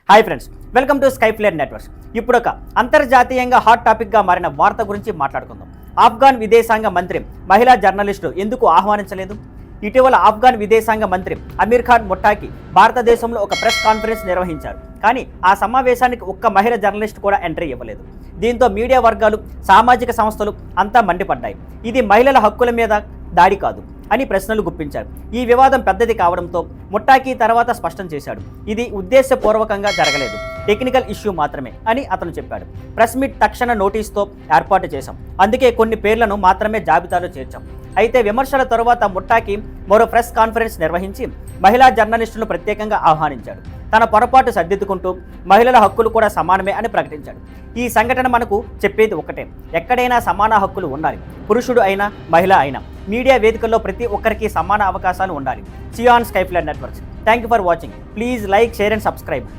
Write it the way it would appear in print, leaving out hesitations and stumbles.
Hi friends, welcome to Skyflare Networks. ఇప్పుడు ఒక అంతర్జాతీయంగా హాట్ టాపిక్గా మారిన వార్త గురించి మాట్లాడుకుందాం. ఆఫ్ఘాన్ విదేశాంగ మంత్రి మహిళా జర్నలిస్టు ఎందుకు ఆహ్వానించలేదు? ఇటీవల ఆఫ్ఘాన్ విదేశాంగ మంత్రి అమీర్ ఖాన్ ముట్టాకి భారతదేశంలో ఒక ప్రెస్ కాన్ఫరెన్స్ నిర్వహించారు. కానీ ఆ సమావేశానికి ఒక్క మహిళా జర్నలిస్ట్ కూడా ఎంట్రీ ఇవ్వలేదు. దీంతో మీడియా వర్గాలు, సామాజిక సంస్థలు అంతా మండిపడ్డాయి. ఇది మహిళల హక్కుల మీద దాడి కాదు అని ప్రశ్నలు గుప్పించారు. ఈ వివాదం పెద్దది కావడంతో ముట్టాకి తర్వాత స్పష్టం చేశాడు, ఇది ఉద్దేశపూర్వకంగా జరగలేదు, టెక్నికల్ ఇష్యూ మాత్రమే అని అతను చెప్పాడు. ప్రెస్ మీట్ తక్షణ నోటీస్తో ఏర్పాటు చేశాం, అందుకే కొన్ని పేర్లను మాత్రమే జాబితాలో చేర్చాం. అయితే విమర్శల తరువాత ముట్టాకి మరో ప్రెస్ కాన్ఫరెన్స్ నిర్వహించి మహిళా జర్నలిస్టులను ప్రత్యేకంగా ఆహ్వానించాడు. తన పొరపాటు సర్దిద్దుకుంటూ మహిళల హక్కులు కూడా సమానమే అని ప్రకటించాడు. ఈ సంఘటన మనకు చెప్పేది ఒకటే, ఎక్కడైనా సమాన హక్కులు ఉండాలి. పురుషుడు అయినా మహిళ అయినా మీడియా వేదికల్లో ప్రతి ఒక్కరికి సమాన అవకాశాలు ఉండాలి. See on Skyflare Networks. Thank you for watching. Please like, share and subscribe.